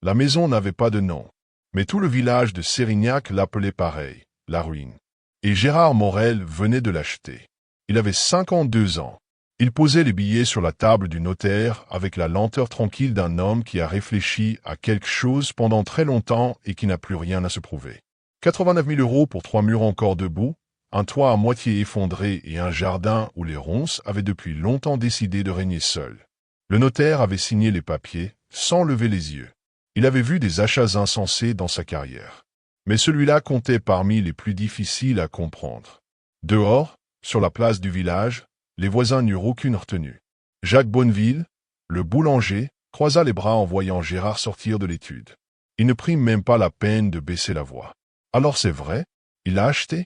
La maison n'avait pas de nom, mais tout le village de Sérignac l'appelait pareil, la ruine. Et Gérard Morel venait de l'acheter. Il avait 52 ans. Il posait les billets sur la table du notaire avec la lenteur tranquille d'un homme qui a réfléchi à quelque chose pendant très longtemps et qui n'a plus rien à se prouver. 89 000 € pour 3 murs encore debout, un toit à moitié effondré et un jardin où les ronces avaient depuis longtemps décidé de régner seules. Le notaire avait signé les papiers, sans lever les yeux. Il avait vu des achats insensés dans sa carrière. Mais celui-là comptait parmi les plus difficiles à comprendre. Dehors, sur la place du village, les voisins n'eurent aucune retenue. Jacques Bonneville, le boulanger, croisa les bras en voyant Gérard sortir de l'étude. Il ne prit même pas la peine de baisser la voix. Alors c'est vrai, il l'a acheté?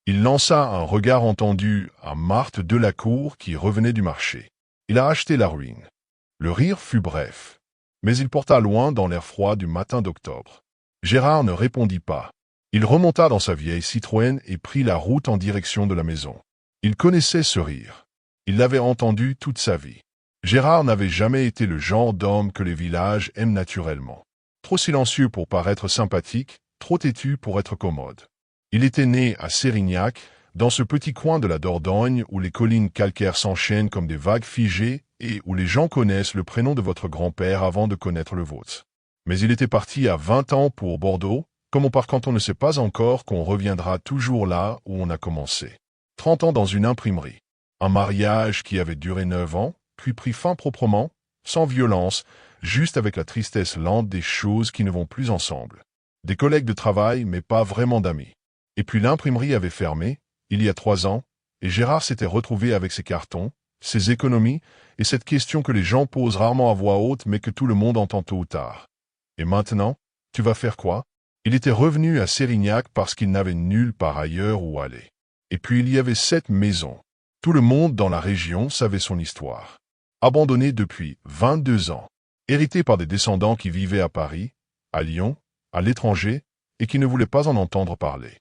Il lança un regard entendu à Marthe Delacour qui revenait du marché. Il a acheté la ruine. Le rire fut bref, mais il porta loin dans l'air froid du matin d'octobre. Gérard ne répondit pas. Il remonta dans sa vieille Citroën et prit la route en direction de la maison. Il connaissait ce rire. Il l'avait entendu toute sa vie. Gérard n'avait jamais été le genre d'homme que les villages aiment naturellement. Trop silencieux pour paraître sympathique, trop têtu pour être commode. Il était né à Sérignac, dans ce petit coin de la Dordogne où les collines calcaires s'enchaînent comme des vagues figées et où les gens connaissent le prénom de votre grand-père avant de connaître le vôtre. Mais il était parti à 20 ans pour Bordeaux, comme on part quand on ne sait pas encore qu'on reviendra toujours là où on a commencé. 30 ans dans une imprimerie. Un mariage qui avait duré 9 ans, puis pris fin proprement, sans violence, juste avec la tristesse lente des choses qui ne vont plus ensemble. Des collègues de travail, mais pas vraiment d'amis. Et puis l'imprimerie avait fermé, il y a 3 ans, et Gérard s'était retrouvé avec ses cartons, ses économies, et cette question que les gens posent rarement à voix haute, mais que tout le monde entend tôt ou tard. Et maintenant, tu vas faire quoi? Il était revenu à Sérignac parce qu'il n'avait nulle part ailleurs où aller. Et puis il y avait cette maison. Tout le monde dans la région savait son histoire. Abandonnée depuis 22 ans, héritée par des descendants qui vivaient à Paris, à Lyon, à l'étranger, et qui ne voulaient pas en entendre parler.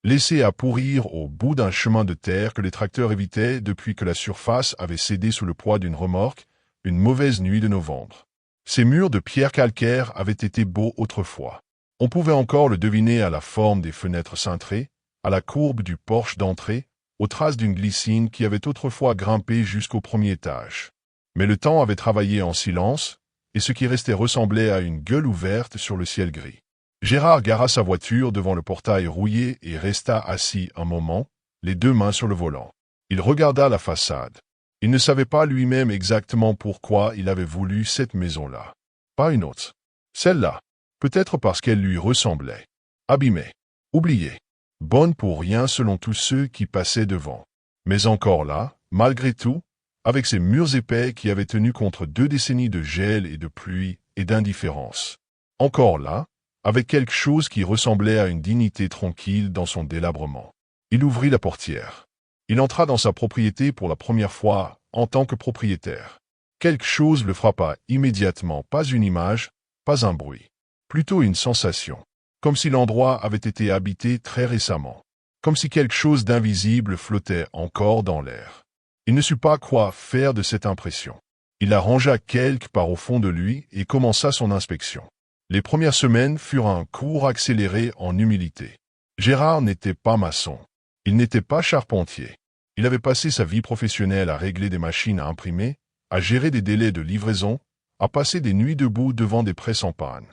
Laissée à pourrir au bout d'un chemin de terre que les tracteurs évitaient depuis que la surface avait cédé sous le poids d'une remorque, une mauvaise nuit de novembre. Ces murs de pierre calcaire avaient été beaux autrefois. On pouvait encore le deviner à la forme des fenêtres cintrées, à la courbe du porche d'entrée, aux traces d'une glycine qui avait autrefois grimpé jusqu'au premier étage. Mais le temps avait travaillé en silence, et ce qui restait ressemblait à une gueule ouverte sur le ciel gris. Gérard gara sa voiture devant le portail rouillé et resta assis un moment, les 2 mains sur le volant. Il regarda la façade. Il ne savait pas lui-même exactement pourquoi il avait voulu cette maison-là. Pas une autre. Celle-là. Peut-être parce qu'elle lui ressemblait. Abîmée. Oubliée. Bonne pour rien selon tous ceux qui passaient devant. Mais encore là, malgré tout, avec ses murs épais qui avaient tenu contre 2 décennies de gel et de pluie et d'indifférence. Encore là, avec quelque chose qui ressemblait à une dignité tranquille dans son délabrement. Il ouvrit la portière. Il entra dans sa propriété pour la première fois en tant que propriétaire. Quelque chose le frappa immédiatement, pas une image, pas un bruit. Plutôt une sensation. Comme si l'endroit avait été habité très récemment. Comme si quelque chose d'invisible flottait encore dans l'air. Il ne sut pas quoi faire de cette impression. Il la rangea quelque part au fond de lui et commença son inspection. Les premières semaines furent un cours accéléré en humilité. Gérard n'était pas maçon. Il n'était pas charpentier. Il avait passé sa vie professionnelle à régler des machines à imprimer, à gérer des délais de livraison, à passer des nuits debout devant des presses en panne.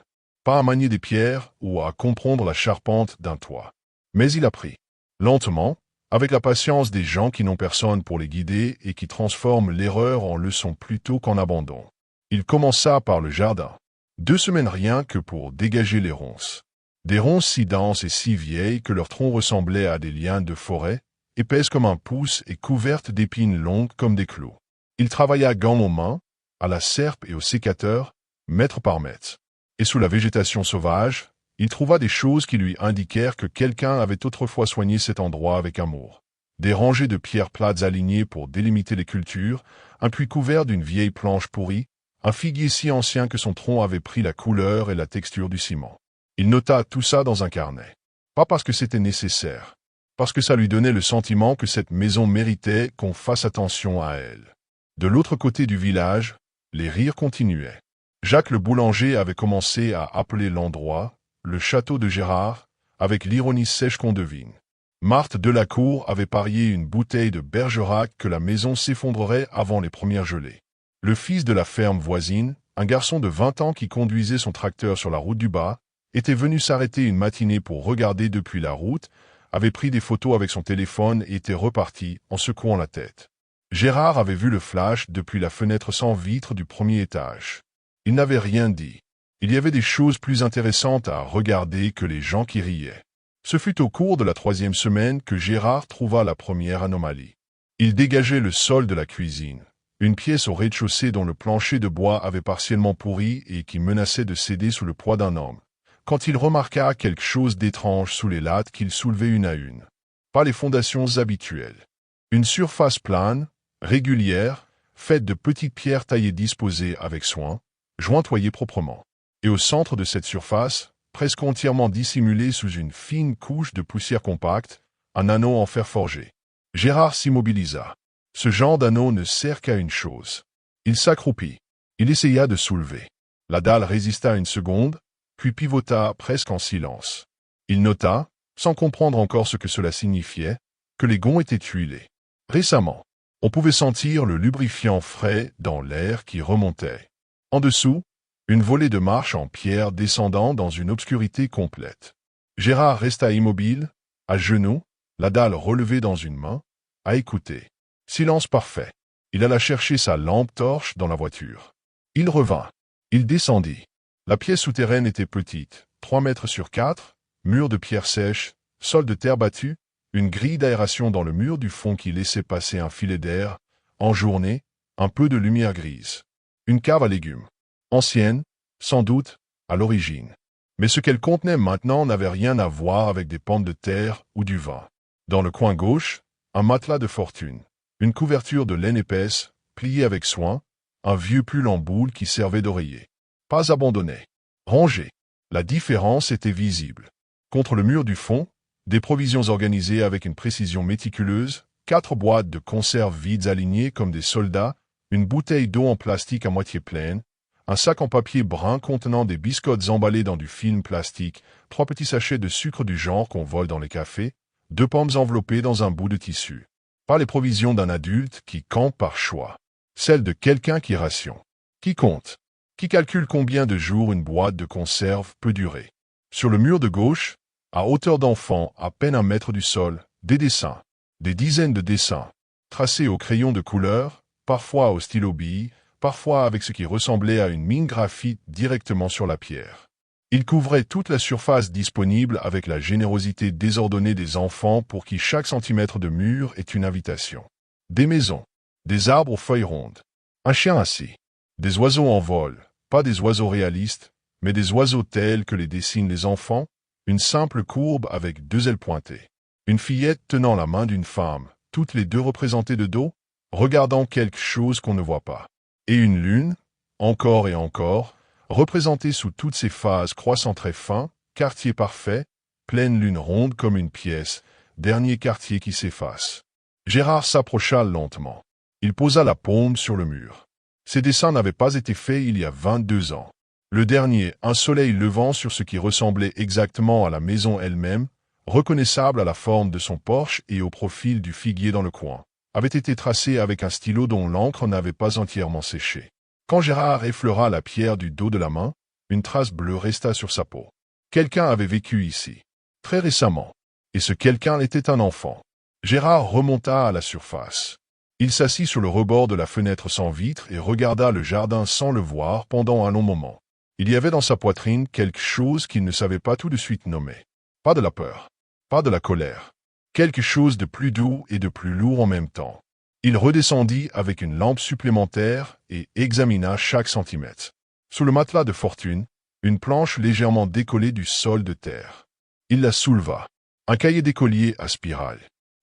Pas à manier des pierres ou à comprendre la charpente d'un toit. Mais il apprit. Lentement, avec la patience des gens qui n'ont personne pour les guider et qui transforment l'erreur en leçon plutôt qu'en abandon. Il commença par le jardin. 2 semaines rien que pour dégager les ronces. Des ronces si denses et si vieilles que leurs troncs ressemblaient à des lianes de forêt, épaisses comme un pouce et couvertes d'épines longues comme des clous. Il travailla gants aux mains, à la serpe et au sécateur, mètre par mètre. Et sous la végétation sauvage, il trouva des choses qui lui indiquèrent que quelqu'un avait autrefois soigné cet endroit avec amour. Des rangées de pierres plates alignées pour délimiter les cultures, un puits couvert d'une vieille planche pourrie, un figuier si ancien que son tronc avait pris la couleur et la texture du ciment. Il nota tout ça dans un carnet. Pas parce que c'était nécessaire, parce que ça lui donnait le sentiment que cette maison méritait qu'on fasse attention à elle. De l'autre côté du village, les rires continuaient. Jacques le boulanger avait commencé à appeler l'endroit le château de Gérard, avec l'ironie sèche qu'on devine. Marthe Delacour avait parié une bouteille de Bergerac que la maison s'effondrerait avant les premières gelées. Le fils de la ferme voisine, un garçon de 20 ans qui conduisait son tracteur sur la route du bas, était venu s'arrêter une matinée pour regarder depuis la route, avait pris des photos avec son téléphone et était reparti en secouant la tête. Gérard avait vu le flash depuis la fenêtre sans vitre du premier étage. Il n'avait rien dit. Il y avait des choses plus intéressantes à regarder que les gens qui riaient. Ce fut au cours de la 3e semaine que Gérard trouva la première anomalie. Il dégageait le sol de la cuisine, une pièce au rez-de-chaussée dont le plancher de bois avait partiellement pourri et qui menaçait de céder sous le poids d'un homme, quand il remarqua quelque chose d'étrange sous les lattes qu'il soulevait une à une. Pas les fondations habituelles. Une surface plane, régulière, faite de petites pierres taillées disposées avec soin, jointoyées proprement. Et au centre de cette surface, presque entièrement dissimulée sous une fine couche de poussière compacte, un anneau en fer forgé. Gérard s'immobilisa. Ce genre d'anneau ne sert qu'à une chose. Il s'accroupit. Il essaya de soulever. La dalle résista une seconde, puis pivota presque en silence. Il nota, sans comprendre encore ce que cela signifiait, que les gonds étaient huilés. Récemment, on pouvait sentir le lubrifiant frais dans l'air qui remontait. En dessous, une volée de marches en pierre descendant dans une obscurité complète. Gérard resta immobile, à genoux, la dalle relevée dans une main, à écouter. Silence parfait. Il alla chercher sa lampe torche dans la voiture. Il revint. Il descendit. La pièce souterraine était petite, 3 mètres sur 4, mur de pierre sèche, sol de terre battue, une grille d'aération dans le mur du fond qui laissait passer un filet d'air, en journée, un peu de lumière grise. Une cave à légumes. Ancienne, sans doute, à l'origine. Mais ce qu'elle contenait maintenant n'avait rien à voir avec des pommes de terre ou du vin. Dans le coin gauche, un matelas de fortune, une couverture de laine épaisse, pliée avec soin, un vieux pull en boule qui servait d'oreiller. Pas abandonné. Rangé. La différence était visible. Contre le mur du fond, des provisions organisées avec une précision méticuleuse, 4 boîtes de conserves vides alignées comme des soldats, une bouteille d'eau en plastique à moitié pleine, un sac en papier brun contenant des biscottes emballées dans du film plastique, 3 petits sachets de sucre du genre qu'on vole dans les cafés, 2 pommes enveloppées dans un bout de tissu. Pas les provisions d'un adulte qui campe par choix. Celles de quelqu'un qui ration. Qui compte. Qui calcule combien de jours une boîte de conserve peut durer. Sur le mur de gauche, à hauteur d'enfant, à peine 1 mètre du sol, des dessins. Des dizaines de dessins. Tracés au crayon de couleur, parfois au stylo bille, parfois avec ce qui ressemblait à une mine graphite directement sur la pierre. Il couvrait toute la surface disponible avec la générosité désordonnée des enfants pour qui chaque centimètre de mur est une invitation. Des maisons, des arbres aux feuilles rondes, un chien assis, des oiseaux en vol, pas des oiseaux réalistes, mais des oiseaux tels que les dessinent les enfants, une simple courbe avec 2 ailes pointées, une fillette tenant la main d'une femme, toutes les 2 représentées de dos, regardant quelque chose qu'on ne voit pas. Et une lune, encore et encore, représentée sous toutes ses phases croissant très fin, quartier parfait, pleine lune ronde comme une pièce, dernier quartier qui s'efface. Gérard s'approcha lentement. Il posa la paume sur le mur. Ces dessins n'avaient pas été faits il y a 22 ans. Le dernier, un soleil levant sur ce qui ressemblait exactement à la maison elle-même, reconnaissable à la forme de son porche et au profil du figuier dans le coin, avait été tracé avec un stylo dont l'encre n'avait pas entièrement séché. Quand Gérard effleura la pierre du dos de la main, une trace bleue resta sur sa peau. Quelqu'un avait vécu ici, très récemment, et ce quelqu'un était un enfant. Gérard remonta à la surface. Il s'assit sur le rebord de la fenêtre sans vitre et regarda le jardin sans le voir pendant un long moment. Il y avait dans sa poitrine quelque chose qu'il ne savait pas tout de suite nommer. Pas de la peur, pas de la colère. Quelque chose de plus doux et de plus lourd en même temps. Il redescendit avec une lampe supplémentaire et examina chaque centimètre. Sous le matelas de fortune, une planche légèrement décollée du sol de terre. Il la souleva. Un cahier d'écolier à spirale.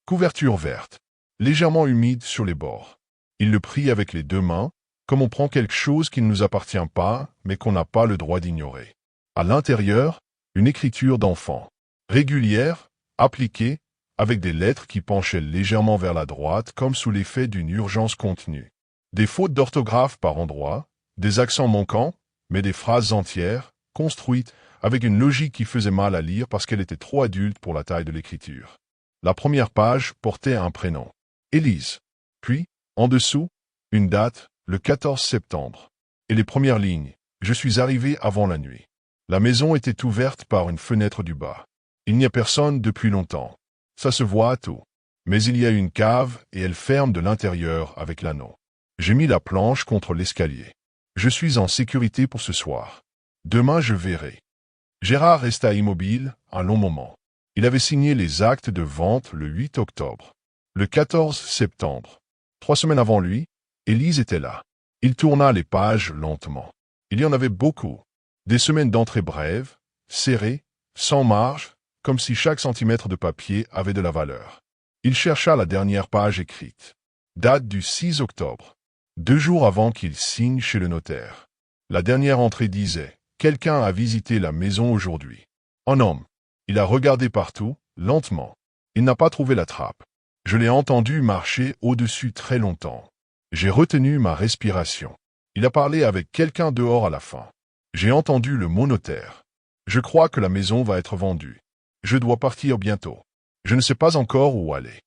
Couverture verte, légèrement humide sur les bords. Il le prit avec les 2 mains, comme on prend quelque chose qui ne nous appartient pas, mais qu'on n'a pas le droit d'ignorer. À l'intérieur, une écriture d'enfant. Régulière, appliquée, avec des lettres qui penchaient légèrement vers la droite comme sous l'effet d'une urgence contenue. Des fautes d'orthographe par endroits, des accents manquants, mais des phrases entières, construites, avec une logique qui faisait mal à lire parce qu'elle était trop adulte pour la taille de l'écriture. La première page portait un prénom, Élise. Puis, en dessous, une date, le 14 septembre. Et les premières lignes, je suis arrivé avant la nuit. La maison était ouverte par une fenêtre du bas. Il n'y a personne depuis longtemps. Ça se voit à tout. Mais il y a une cave et elle ferme de l'intérieur avec l'anneau. J'ai mis la planche contre l'escalier. Je suis en sécurité pour ce soir. Demain je verrai. Gérard resta immobile un long moment. Il avait signé les actes de vente le 8 octobre. Le 14 septembre, 3 semaines avant lui, Élise était là. Il tourna les pages lentement. Il y en avait beaucoup. Des semaines d'entrée brèves, serrées, sans marge, comme si chaque centimètre de papier avait de la valeur. Il chercha la dernière page écrite. Date du 6 octobre. 2 jours avant qu'il signe chez le notaire. La dernière entrée disait « Quelqu'un a visité la maison aujourd'hui. » Un homme. Il a regardé partout, lentement. Il n'a pas trouvé la trappe. Je l'ai entendu marcher au-dessus très longtemps. J'ai retenu ma respiration. Il a parlé avec quelqu'un dehors à la fin. J'ai entendu le mot notaire. Je crois que la maison va être vendue. Je dois partir bientôt. Je ne sais pas encore où aller.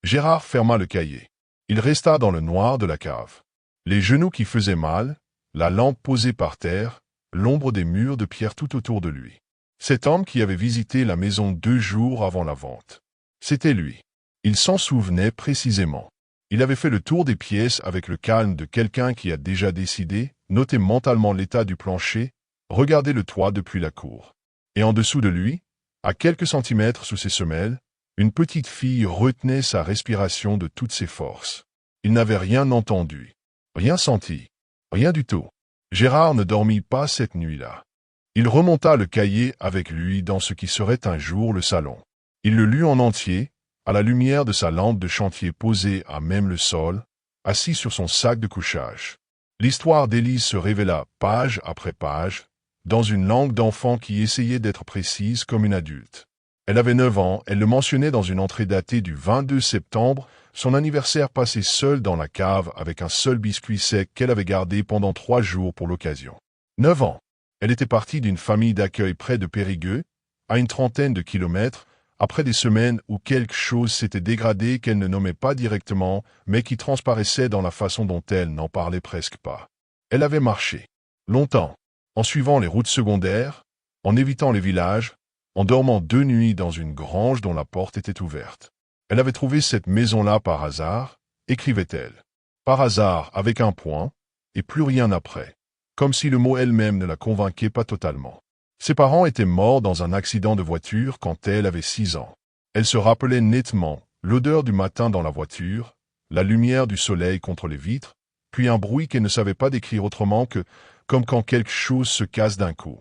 Gérard ferma le cahier. Il resta dans le noir de la cave. Les genoux qui faisaient mal, la lampe posée par terre, l'ombre des murs de pierre tout autour de lui. Cet homme qui avait visité la maison 2 jours avant la vente. C'était lui. Il s'en souvenait précisément. Il avait fait le tour des pièces avec le calme de quelqu'un qui a déjà décidé, noté mentalement l'état du plancher, regardé le toit depuis la cour. Et en dessous de lui, à quelques centimètres sous ses semelles, une petite fille retenait sa respiration de toutes ses forces. Il n'avait rien entendu, rien senti, rien du tout. Gérard ne dormit pas cette nuit-là. Il remonta le cahier avec lui dans ce qui serait un jour le salon. Il le lut en entier, à la lumière de sa lampe de chantier posée à même le sol, assis sur son sac de couchage. L'histoire d'Élise se révéla page après page, dans une langue d'enfant qui essayait d'être précise comme une adulte. Elle avait 9 ans, elle le mentionnait dans une entrée datée du 22 septembre, son anniversaire passé seul dans la cave avec un seul biscuit sec qu'elle avait gardé pendant 3 jours pour l'occasion. 9 ans. Elle était partie d'une famille d'accueil près de Périgueux, à une trentaine de kilomètres, après des semaines où quelque chose s'était dégradé qu'elle ne nommait pas directement, mais qui transparaissait dans la façon dont elle n'en parlait presque pas. Elle avait marché. Longtemps. En suivant les routes secondaires, en évitant les villages, en dormant 2 nuits dans une grange dont la porte était ouverte. Elle avait trouvé cette maison-là par hasard, écrivait-elle. Par hasard, avec un point, et plus rien après. Comme si le mot elle-même ne la convainquait pas totalement. Ses parents étaient morts dans un accident de voiture quand elle avait 6 ans. Elle se rappelait nettement l'odeur du matin dans la voiture, la lumière du soleil contre les vitres, puis un bruit qu'elle ne savait pas décrire autrement que comme quand quelque chose se casse d'un coup.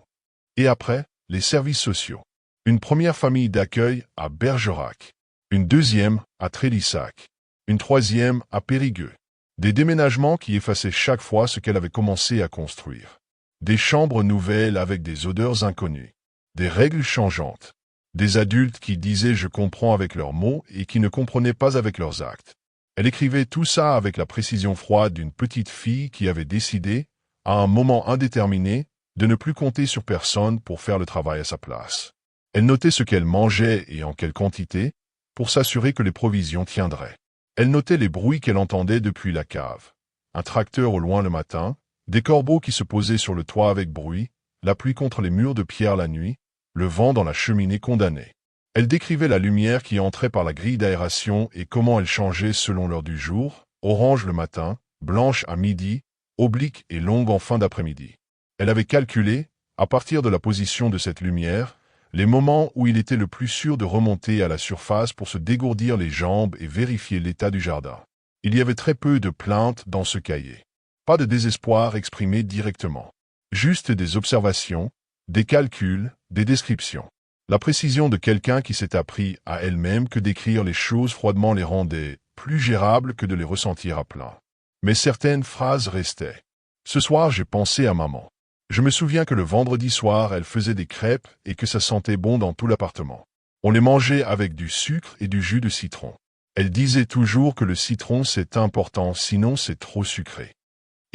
Et après, les services sociaux. Une première famille d'accueil à Bergerac. Une deuxième à Trélissac. Une troisième à Périgueux. Des déménagements qui effaçaient chaque fois ce qu'elle avait commencé à construire. Des chambres nouvelles avec des odeurs inconnues. Des règles changeantes. Des adultes qui disaient « je comprends » avec leurs mots et qui ne comprenaient pas avec leurs actes. Elle écrivait tout ça avec la précision froide d'une petite fille qui avait décidé, à un moment indéterminé, de ne plus compter sur personne pour faire le travail à sa place. Elle notait ce qu'elle mangeait et en quelle quantité, pour s'assurer que les provisions tiendraient. Elle notait les bruits qu'elle entendait depuis la cave. Un tracteur au loin le matin, des corbeaux qui se posaient sur le toit avec bruit, la pluie contre les murs de pierre la nuit, le vent dans la cheminée condamnée. Elle décrivait la lumière qui entrait par la grille d'aération et comment elle changeait selon l'heure du jour, orange le matin, blanche à midi, oblique et longue en fin d'après-midi. Elle avait calculé, à partir de la position de cette lumière, les moments où il était le plus sûr de remonter à la surface pour se dégourdir les jambes et vérifier l'état du jardin. Il y avait très peu de plaintes dans ce cahier. Pas de désespoir exprimé directement. Juste des observations, des calculs, des descriptions. La précision de quelqu'un qui s'est appris à elle-même que d'écrire les choses froidement les rendait plus gérables que de les ressentir à plein. Mais certaines phrases restaient. Ce soir, j'ai pensé à maman. Je me souviens que le vendredi soir, elle faisait des crêpes et que ça sentait bon dans tout l'appartement. On les mangeait avec du sucre et du jus de citron. Elle disait toujours que le citron c'est important, sinon c'est trop sucré.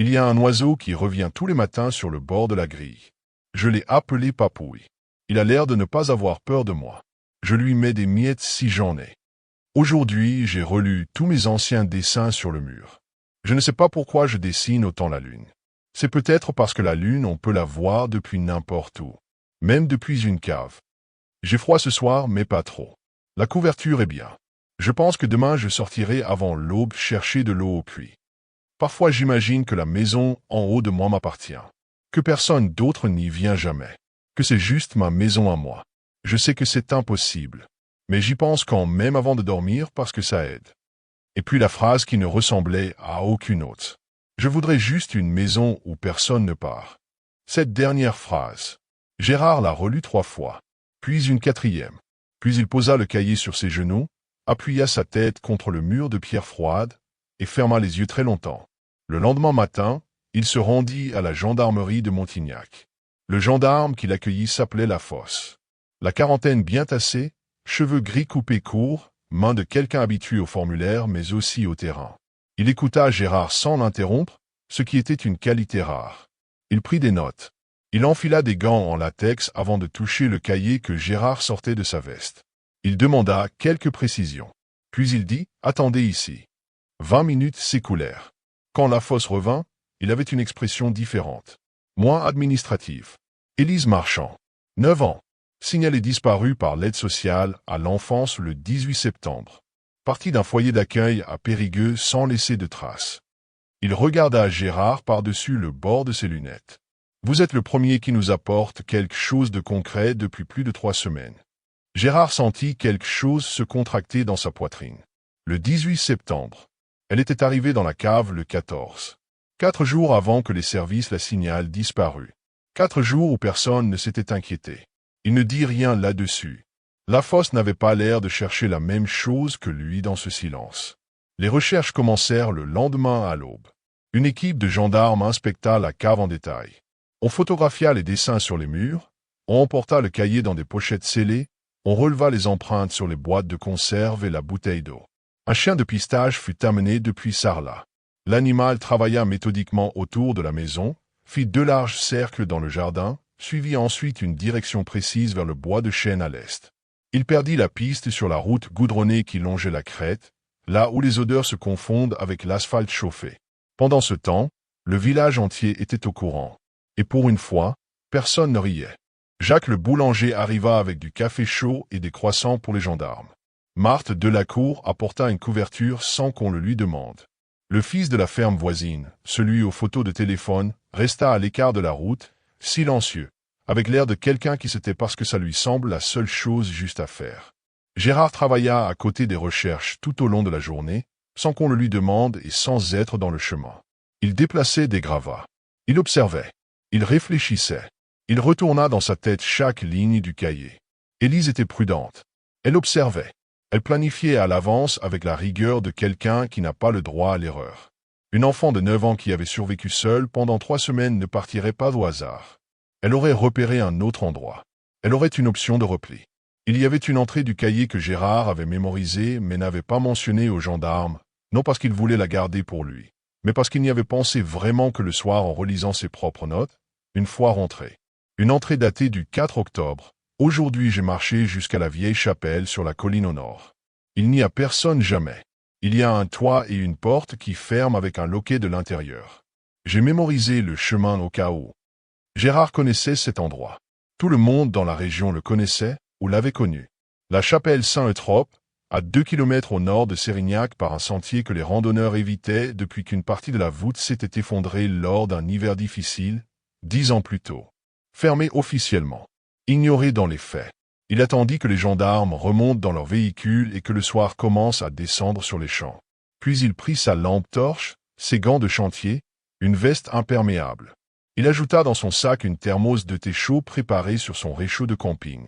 Il y a un oiseau qui revient tous les matins sur le bord de la grille. Je l'ai appelé Papouille. Il a l'air de ne pas avoir peur de moi. Je lui mets des miettes si j'en ai. Aujourd'hui, j'ai relu tous mes anciens dessins sur le mur. Je ne sais pas pourquoi je dessine autant la lune. C'est peut-être parce que la lune, on peut la voir depuis n'importe où. Même depuis une cave. J'ai froid ce soir, mais pas trop. La couverture est bien. Je pense que demain je sortirai avant l'aube chercher de l'eau au puits. Parfois j'imagine que la maison en haut de moi m'appartient. Que personne d'autre n'y vient jamais. Que c'est juste ma maison à moi. Je sais que c'est impossible. Mais j'y pense quand même avant de dormir parce que ça aide. Et puis la phrase qui ne ressemblait à aucune autre. Je voudrais juste une maison où personne ne part. Cette dernière phrase. Gérard l'a relue 3 fois. Puis une 4e. Puis il posa le cahier sur ses genoux, appuya sa tête contre le mur de pierre froide et ferma les yeux très longtemps. Le lendemain matin, il se rendit à la gendarmerie de Montignac. Le gendarme qui l'accueillit s'appelait Lafosse. La quarantaine bien tassée, cheveux gris coupés courts, main de quelqu'un habitué au formulaire mais aussi au terrain. Il écouta Gérard sans l'interrompre, ce qui était une qualité rare. Il prit des notes. Il enfila des gants en latex avant de toucher le cahier que Gérard sortait de sa veste. Il demanda quelques précisions. Puis il dit « Attendez ici ». 20 minutes s'écoulèrent. Quand Lafosse revint, il avait une expression différente. Moins administrative. Élise Marchand, 9 ans. Signalée disparue par l'aide sociale à l'enfance le 18 septembre. Partie d'un foyer d'accueil à Périgueux sans laisser de traces. Il regarda Gérard par-dessus le bord de ses lunettes. Vous êtes le premier qui nous apporte quelque chose de concret depuis plus de 3 semaines. Gérard sentit quelque chose se contracter dans sa poitrine. Le 18 septembre. Elle était arrivée dans la cave le 14. 4 jours avant que les services la signalent disparue. 4 jours où personne ne s'était inquiété. Il ne dit rien là-dessus. Lafosse n'avait pas l'air de chercher la même chose que lui dans ce silence. Les recherches commencèrent le lendemain à l'aube. Une équipe de gendarmes inspecta la cave en détail. On photographia les dessins sur les murs, on emporta le cahier dans des pochettes scellées, on releva les empreintes sur les boîtes de conserve et la bouteille d'eau. Un chien de pistage fut amené depuis Sarlat. L'animal travailla méthodiquement autour de la maison, fit 2 larges cercles dans le jardin, suivit ensuite une direction précise vers le bois de chêne à l'est. Il perdit la piste sur la route goudronnée qui longeait la crête, là où les odeurs se confondent avec l'asphalte chauffé. Pendant ce temps, le village entier était au courant. Et pour une fois, personne ne riait. Jacques le boulanger arriva avec du café chaud et des croissants pour les gendarmes. Marthe Delacour apporta une couverture sans qu'on le lui demande. Le fils de la ferme voisine, celui aux photos de téléphone, resta à l'écart de la route, silencieux, avec l'air de quelqu'un qui sait parce que ça lui semble la seule chose juste à faire. Gérard travailla à côté des recherches tout au long de la journée, sans qu'on le lui demande et sans être dans le chemin. Il déplaçait des gravats. Il observait. Il réfléchissait. Il retourna dans sa tête chaque ligne du cahier. Élise était prudente. Elle observait. Elle planifiait à l'avance avec la rigueur de quelqu'un qui n'a pas le droit à l'erreur. Une enfant de 9 ans qui avait survécu seule pendant 3 semaines ne partirait pas au hasard. Elle aurait repéré un autre endroit. Elle aurait une option de repli. Il y avait une entrée du cahier que Gérard avait mémorisée mais n'avait pas mentionnée aux gendarmes, non parce qu'il voulait la garder pour lui, mais parce qu'il n'y avait pensé vraiment que le soir en relisant ses propres notes, une fois rentré. Une entrée datée du 4 octobre. Aujourd'hui j'ai marché jusqu'à la vieille chapelle sur la colline au nord. Il n'y a personne jamais. Il y a un toit et une porte qui ferment avec un loquet de l'intérieur. J'ai mémorisé le chemin au cas où. Gérard connaissait cet endroit. Tout le monde dans la région le connaissait ou l'avait connu. La chapelle Saint-Eutrope, à 2 kilomètres au nord de Sérignac par un sentier que les randonneurs évitaient depuis qu'une partie de la voûte s'était effondrée lors d'un hiver difficile, 10 ans plus tôt. Fermée officiellement. Ignoré dans les faits. Il attendit que les gendarmes remontent dans leur véhicule et que le soir commence à descendre sur les champs. Puis il prit sa lampe torche, ses gants de chantier, une veste imperméable. Il ajouta dans son sac une thermos de thé chaud préparée sur son réchaud de camping.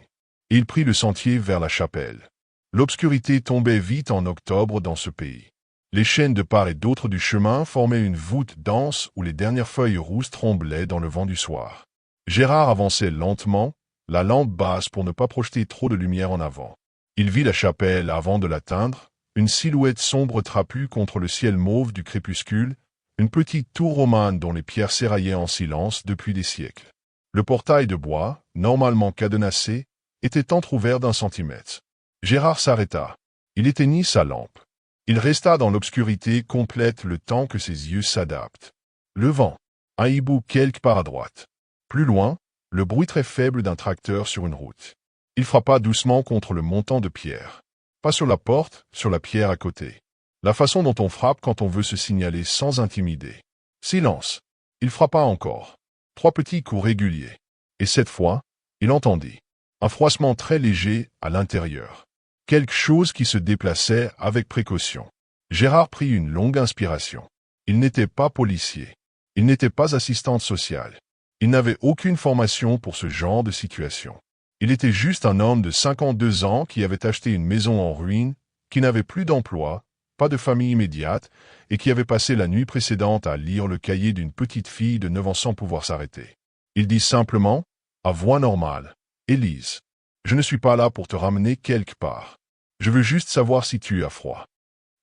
Et il prit le sentier vers la chapelle. L'obscurité tombait vite en octobre dans ce pays. Les chênes de part et d'autre du chemin formaient une voûte dense où les dernières feuilles rousses tremblaient dans le vent du soir. Gérard avançait lentement, la lampe basse pour ne pas projeter trop de lumière en avant. Il vit la chapelle avant de l'atteindre, une silhouette sombre trapue contre le ciel mauve du crépuscule, Une petite tour romane dont les pierres s'éraillaient en silence depuis des siècles. Le portail de bois, normalement cadenassé, était entrouvert d'1 centimètre. Gérard s'arrêta. Il éteignit sa lampe. Il resta dans l'obscurité complète le temps que ses yeux s'adaptent. Le vent. Un hibou quelque part à droite. Plus loin, le bruit très faible d'un tracteur sur une route. Il frappa doucement contre le montant de pierre. Pas sur la porte, sur la pierre à côté. La façon dont on frappe quand on veut se signaler sans intimider. Silence. Il frappa encore. 3 petits coups réguliers. Et cette fois, il entendit un froissement très léger à l'intérieur. Quelque chose qui se déplaçait avec précaution. Gérard prit une longue inspiration. Il n'était pas policier. Il n'était pas assistante sociale. Il n'avait aucune formation pour ce genre de situation. Il était juste un homme de 52 ans qui avait acheté une maison en ruine, qui n'avait plus d'emploi, pas de famille immédiate, et qui avait passé la nuit précédente à lire le cahier d'une petite fille de 9 ans sans pouvoir s'arrêter. Il dit simplement, à voix normale, « Élise, je ne suis pas là pour te ramener quelque part. Je veux juste savoir si tu as froid. »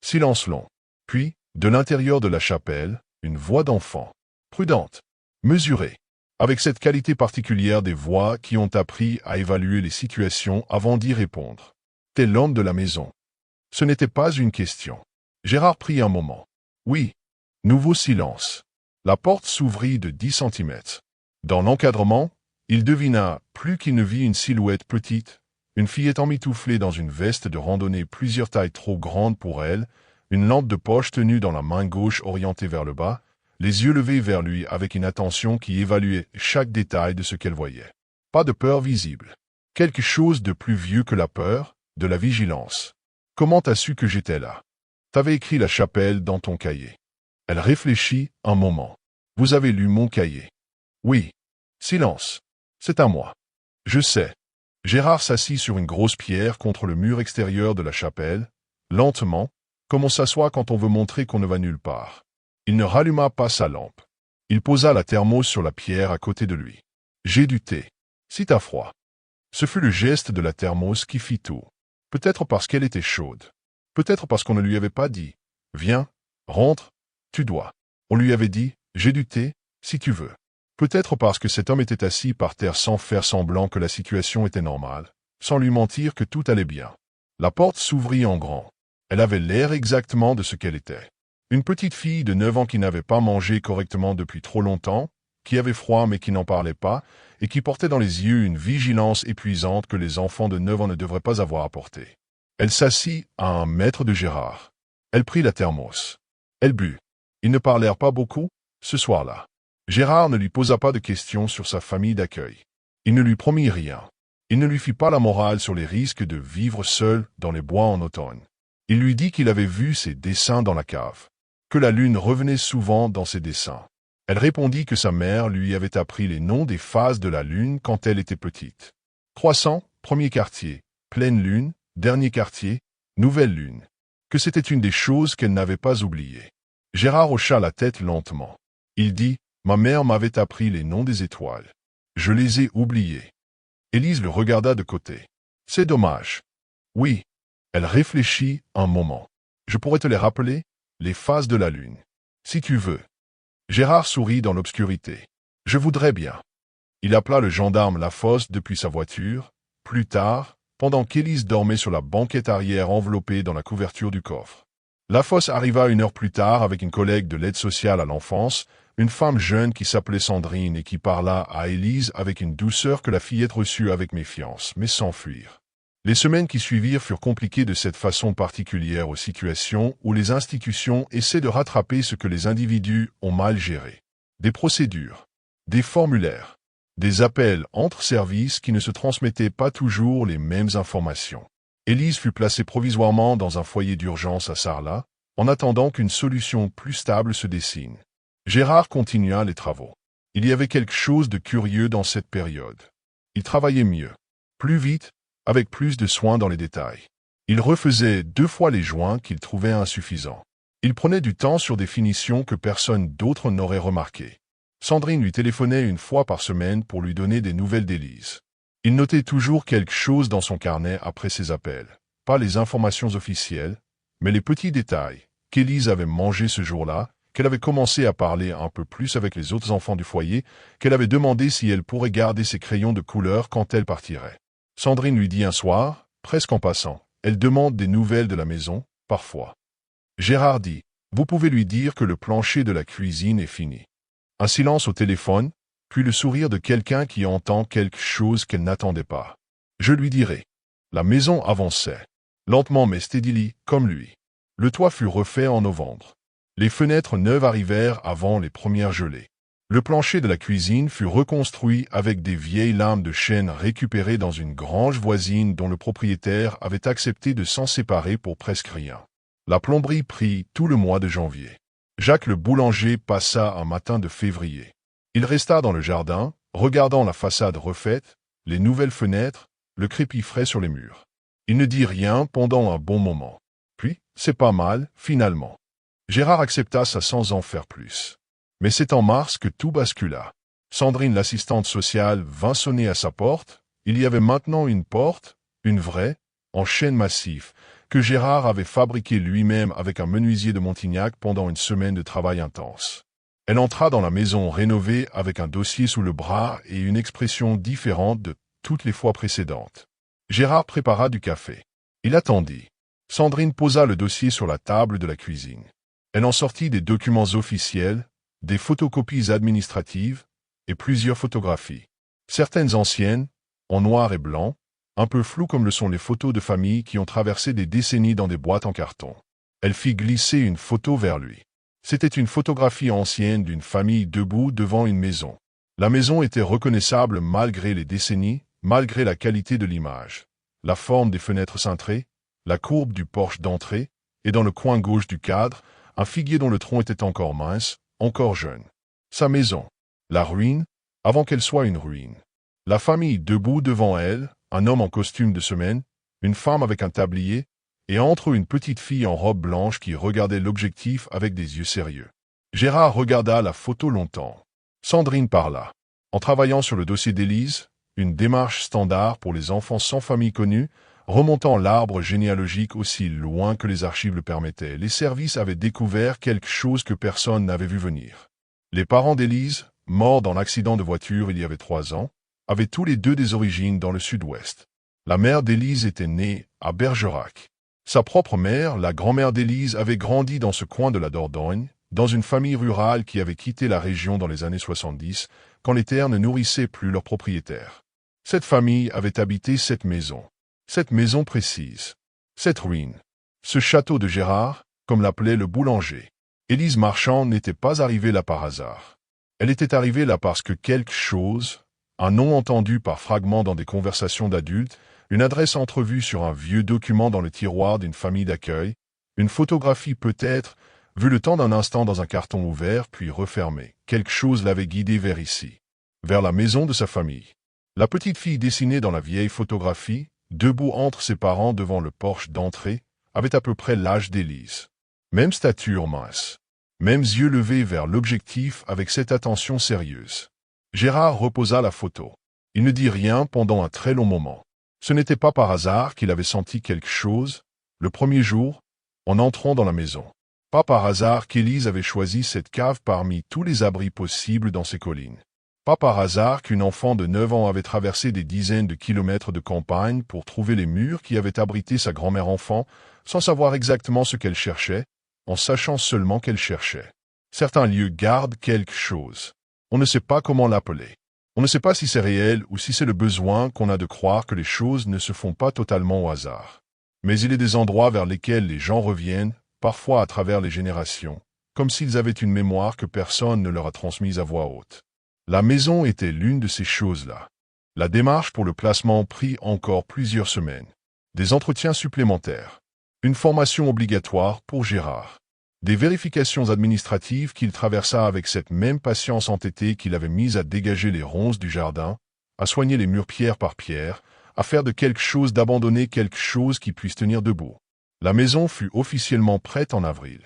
Silence long. Puis, de l'intérieur de la chapelle, une voix d'enfant. Prudente. Mesurée. Avec cette qualité particulière des voix qui ont appris à évaluer les situations avant d'y répondre. « T'es l'homme de la maison. » Ce n'était pas une question. Gérard prit un moment. Oui. Nouveau silence. La porte s'ouvrit de 10 centimètres. Dans l'encadrement, il devina, plus qu'il ne vit une silhouette petite, une fillette emmitouflée dans une veste de randonnée plusieurs tailles trop grande pour elle, une lampe de poche tenue dans la main gauche orientée vers le bas, les yeux levés vers lui avec une attention qui évaluait chaque détail de ce qu'elle voyait. Pas de peur visible. Quelque chose de plus vieux que la peur, de la vigilance. Comment t'as su que j'étais là? T'avais écrit la chapelle dans ton cahier. Elle réfléchit un moment. Vous avez lu mon cahier? Oui. Silence. C'est à moi. Je sais. Gérard s'assit sur une grosse pierre contre le mur extérieur de la chapelle, lentement, comme on s'assoit quand on veut montrer qu'on ne va nulle part. Il ne ralluma pas sa lampe. Il posa la thermos sur la pierre à côté de lui. J'ai du thé. Si t'as froid. Ce fut le geste de la thermos qui fit tout. Peut-être parce qu'elle était chaude. Peut-être parce qu'on ne lui avait pas dit « Viens, rentre, tu dois ». On lui avait dit « J'ai du thé, si tu veux ». Peut-être parce que cet homme était assis par terre sans faire semblant que la situation était normale, sans lui mentir que tout allait bien. La porte s'ouvrit en grand. Elle avait l'air exactement de ce qu'elle était. Une petite fille de 9 ans qui n'avait pas mangé correctement depuis trop longtemps, qui avait froid mais qui n'en parlait pas, et qui portait dans les yeux une vigilance épuisante que les enfants de 9 ans ne devraient pas avoir à porter. Elle s'assit à 1 mètre de Gérard. Elle prit la thermos. Elle but. Ils ne parlèrent pas beaucoup, ce soir-là. Gérard ne lui posa pas de questions sur sa famille d'accueil. Il ne lui promit rien. Il ne lui fit pas la morale sur les risques de vivre seul dans les bois en automne. Il lui dit qu'il avait vu ses dessins dans la cave, que la lune revenait souvent dans ses dessins. Elle répondit que sa mère lui avait appris les noms des phases de la lune quand elle était petite. Croissant, premier quartier, pleine lune, dernier quartier, nouvelle lune. Que c'était une des choses qu'elle n'avait pas oubliées. Gérard hocha la tête lentement. Il dit, « Ma mère m'avait appris les noms des étoiles. Je les ai oubliés. » Élise le regarda de côté. « C'est dommage. » Oui. Elle réfléchit un moment. « Je pourrais te les rappeler, les phases de la lune. Si tu veux. » Gérard sourit dans l'obscurité. « Je voudrais bien. » Il appela le gendarme Lafosse depuis sa voiture. Plus tard, pendant qu'Élise dormait sur la banquette arrière enveloppée dans la couverture du coffre. Lafosse arriva 1 heure plus tard avec une collègue de l'aide sociale à l'enfance, une femme jeune qui s'appelait Sandrine et qui parla à Élise avec une douceur que la fillette reçut avec méfiance, mais sans fuir. Les semaines qui suivirent furent compliquées de cette façon particulière aux situations où les institutions essaient de rattraper ce que les individus ont mal géré. Des procédures, des formulaires, des appels entre services qui ne se transmettaient pas toujours les mêmes informations. Élise fut placée provisoirement dans un foyer d'urgence à Sarlat, en attendant qu'une solution plus stable se dessine. Gérard continua les travaux. Il y avait quelque chose de curieux dans cette période. Il travaillait mieux, plus vite, avec plus de soin dans les détails. Il refaisait 2 fois les joints qu'il trouvait insuffisants. Il prenait du temps sur des finitions que personne d'autre n'aurait remarquées. Sandrine lui téléphonait 1 fois par semaine pour lui donner des nouvelles d'Élise. Il notait toujours quelque chose dans son carnet après ses appels. Pas les informations officielles, mais les petits détails. Qu'Élise avait mangé ce jour-là, qu'elle avait commencé à parler un peu plus avec les autres enfants du foyer, qu'elle avait demandé si elle pourrait garder ses crayons de couleur quand elle partirait. Sandrine lui dit un soir, presque en passant, elle demande des nouvelles de la maison, parfois. Gérard dit, vous pouvez lui dire que le plancher de la cuisine est fini. Un silence au téléphone, puis le sourire de quelqu'un qui entend quelque chose qu'elle n'attendait pas. Je lui dirai. La maison avançait, lentement mais steadily, comme lui. Le toit fut refait en novembre. Les fenêtres neuves arrivèrent avant les premières gelées. Le plancher de la cuisine fut reconstruit avec des vieilles lames de chêne récupérées dans une grange voisine dont le propriétaire avait accepté de s'en séparer pour presque rien. La plomberie prit tout le mois de janvier. Jacques le boulanger passa un matin de février. Il resta dans le jardin, regardant la façade refaite, les nouvelles fenêtres, le crépi frais sur les murs. Il ne dit rien pendant un bon moment. Puis, c'est pas mal, finalement. Gérard accepta ça sans en faire plus. Mais c'est en mars que tout bascula. Sandrine, l'assistante sociale, vint sonner à sa porte. Il y avait maintenant une porte, une vraie, en chêne massif, que Gérard avait fabriquée lui-même avec un menuisier de Montignac pendant une semaine de travail intense. Elle entra dans la maison rénovée avec un dossier sous le bras et une expression différente de toutes les fois précédentes. Gérard prépara du café. Il attendit. Sandrine posa le dossier sur la table de la cuisine. Elle en sortit des documents officiels, des photocopies administratives et plusieurs photographies. Certaines anciennes, en noir et blanc, un peu floues comme le sont les photos de famille qui ont traversé des décennies dans des boîtes en carton. Elle fit glisser une photo vers lui. C'était une photographie ancienne d'une famille debout devant une maison. La maison était reconnaissable malgré les décennies, malgré la qualité de l'image. La forme des fenêtres cintrées, la courbe du porche d'entrée, et dans le coin gauche du cadre, un figuier dont le tronc était encore mince, encore jeune. Sa maison. La ruine, avant qu'elle soit une ruine. La famille debout devant elle, un homme en costume de semaine, une femme avec un tablier, et entre eux une petite fille en robe blanche qui regardait l'objectif avec des yeux sérieux. Gérard regarda la photo longtemps. Sandrine parla. En travaillant sur le dossier d'Élise, une démarche standard pour les enfants sans famille connue, remontant l'arbre généalogique aussi loin que les archives le permettaient, les services avaient découvert quelque chose que personne n'avait vu venir. Les parents d'Élise, morts dans l'accident de voiture il y avait 3 ans, avaient tous les deux des origines dans le sud-ouest. La mère d'Élise était née à Bergerac. Sa propre mère, la grand-mère d'Élise, avait grandi dans ce coin de la Dordogne, dans une famille rurale qui avait quitté la région dans les années 70, quand les terres ne nourrissaient plus leurs propriétaires. Cette famille avait habité cette maison précise, cette ruine, ce château de Gérard, comme l'appelait le boulanger. Élise Marchand n'était pas arrivée là par hasard. Elle était arrivée là parce que quelque chose, un nom entendu par fragments dans des conversations d'adultes, une adresse entrevue sur un vieux document dans le tiroir d'une famille d'accueil, une photographie peut-être, vue le temps d'un instant dans un carton ouvert puis refermé, quelque chose l'avait guidée vers ici, vers la maison de sa famille. La petite fille dessinée dans la vieille photographie, debout entre ses parents devant le porche d'entrée, avait à peu près l'âge d'Élise. Même stature mince, mêmes yeux levés vers l'objectif avec cette attention sérieuse. Gérard reposa la photo. Il ne dit rien pendant un très long moment. Ce n'était pas par hasard qu'il avait senti quelque chose, le premier jour, en entrant dans la maison. Pas par hasard qu'Élise avait choisi cette cave parmi tous les abris possibles dans ces collines. Pas par hasard qu'une enfant de 9 ans avait traversé des dizaines de kilomètres de campagne pour trouver les murs qui avaient abrité sa grand-mère enfant, sans savoir exactement ce qu'elle cherchait, en sachant seulement qu'elle cherchait. Certains lieux gardent quelque chose. On ne sait pas comment l'appeler. On ne sait pas si c'est réel ou si c'est le besoin qu'on a de croire que les choses ne se font pas totalement au hasard. Mais il est des endroits vers lesquels les gens reviennent, parfois à travers les générations, comme s'ils avaient une mémoire que personne ne leur a transmise à voix haute. La maison était l'une de ces choses-là. La démarche pour le placement prit encore plusieurs semaines. Des entretiens supplémentaires. Une formation obligatoire pour Gérard. Des vérifications administratives qu'il traversa avec cette même patience entêtée qu'il avait mise à dégager les ronces du jardin, à soigner les murs pierre par pierre, à faire de quelque chose d'abandonné quelque chose qui puisse tenir debout. La maison fut officiellement prête en avril.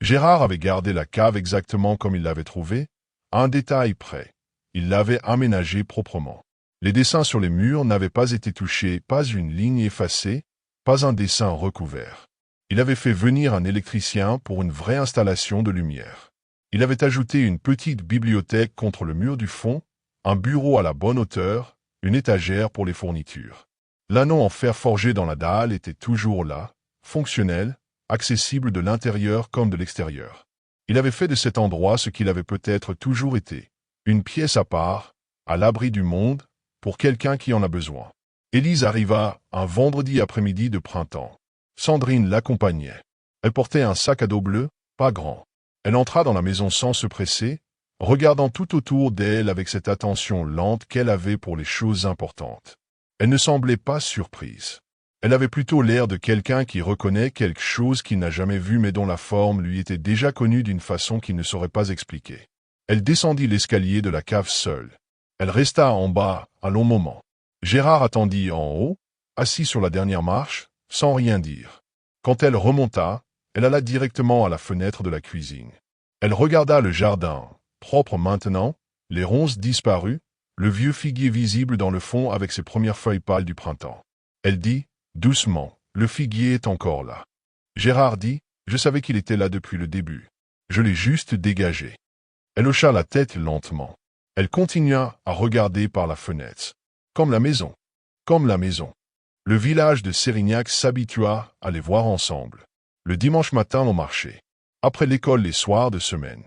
Gérard avait gardé la cave exactement comme il l'avait trouvée, à un détail près. Il l'avait aménagée proprement. Les dessins sur les murs n'avaient pas été touchés, pas une ligne effacée, pas un dessin recouvert. Il avait fait venir un électricien pour une vraie installation de lumière. Il avait ajouté une petite bibliothèque contre le mur du fond, un bureau à la bonne hauteur, une étagère pour les fournitures. L'anneau en fer forgé dans la dalle était toujours là, fonctionnel, accessible de l'intérieur comme de l'extérieur. Il avait fait de cet endroit ce qu'il avait peut-être toujours été, une pièce à part, à l'abri du monde, pour quelqu'un qui en a besoin. Élise arriva un vendredi après-midi de printemps. Sandrine l'accompagnait. Elle portait un sac à dos bleu, pas grand. Elle entra dans la maison sans se presser, regardant tout autour d'elle avec cette attention lente qu'elle avait pour les choses importantes. Elle ne semblait pas surprise. Elle avait plutôt l'air de quelqu'un qui reconnaît quelque chose qu'il n'a jamais vu mais dont la forme lui était déjà connue d'une façon qu'il ne saurait pas expliquer. Elle descendit l'escalier de la cave seule. Elle resta en bas un long moment. Gérard attendit en haut, assis sur la dernière marche, sans rien dire. Quand elle remonta, elle alla directement à la fenêtre de la cuisine. Elle regarda le jardin, propre maintenant, les ronces disparues, le vieux figuier visible dans le fond avec ses premières feuilles pâles du printemps. Elle dit, doucement, le figuier est encore là. Gérard dit, je savais qu'il était là depuis le début. Je l'ai juste dégagé. Elle hocha la tête lentement. Elle continua à regarder par la fenêtre. Comme la maison. Comme la maison. Le village de Sérignac s'habitua à les voir ensemble. Le dimanche matin au marché. Après l'école les soirs de semaine.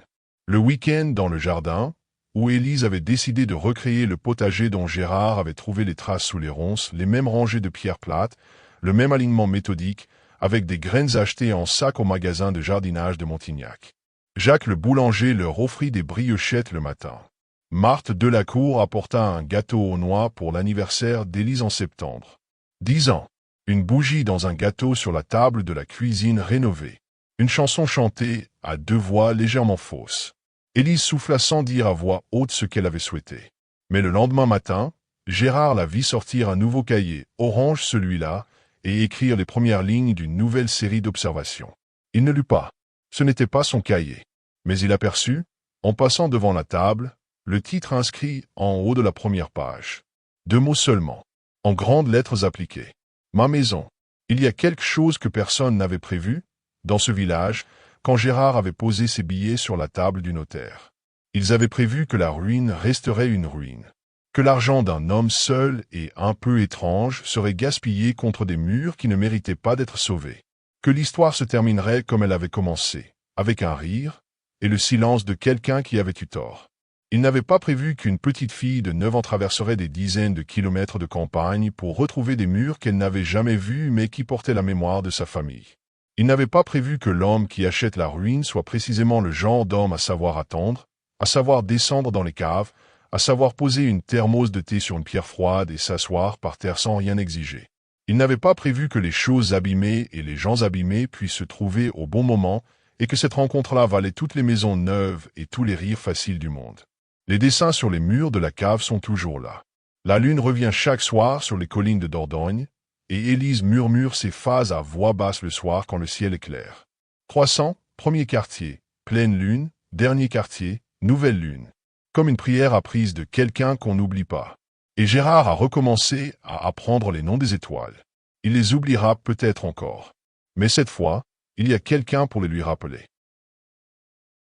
Le week-end dans le jardin, où Élise avait décidé de recréer le potager dont Gérard avait trouvé les traces sous les ronces, les mêmes rangées de pierres plates, le même alignement méthodique, avec des graines achetées en sac au magasin de jardinage de Montignac. Jacques le boulanger leur offrit des briochettes le matin. Marthe Delacour apporta un gâteau aux noix pour l'anniversaire d'Élise en septembre. 10 ans. Une bougie dans un gâteau sur la table de la cuisine rénovée. Une chanson chantée à deux voix légèrement fausses. Élise souffla sans dire à voix haute ce qu'elle avait souhaité. Mais le lendemain matin, Gérard la vit sortir un nouveau cahier, orange celui-là, et écrire les premières lignes d'une nouvelle série d'observations. Il ne lut pas. Ce n'était pas son cahier. Mais il aperçut, en passant devant la table, le titre inscrit en haut de la première page. 2 mots seulement, en grandes lettres appliquées. Ma maison. Il y a quelque chose que personne n'avait prévu, dans ce village, quand Gérard avait posé ses billets sur la table du notaire. Ils avaient prévu que la ruine resterait une ruine. Que l'argent d'un homme seul et un peu étrange serait gaspillé contre des murs qui ne méritaient pas d'être sauvés. Que l'histoire se terminerait comme elle avait commencé, avec un rire, et le silence de quelqu'un qui avait eu tort. Il n'avait pas prévu qu'une petite fille de 9 ans traverserait des dizaines de kilomètres de campagne pour retrouver des murs qu'elle n'avait jamais vus mais qui portaient la mémoire de sa famille. Il n'avait pas prévu que l'homme qui achète la ruine soit précisément le genre d'homme à savoir attendre, à savoir descendre dans les caves, à savoir poser une thermos de thé sur une pierre froide et s'asseoir par terre sans rien exiger. Il n'avait pas prévu que les choses abîmées et les gens abîmés puissent se trouver au bon moment et que cette rencontre-là valait toutes les maisons neuves et tous les rires faciles du monde. Les dessins sur les murs de la cave sont toujours là. La lune revient chaque soir sur les collines de Dordogne, et Élise murmure ses phases à voix basse le soir quand le ciel est clair. 300, premier quartier, pleine lune, dernier quartier, nouvelle lune. Comme une prière apprise de quelqu'un qu'on n'oublie pas. Et Gérard a recommencé à apprendre les noms des étoiles. Il les oubliera peut-être encore. Mais cette fois, il y a quelqu'un pour les lui rappeler.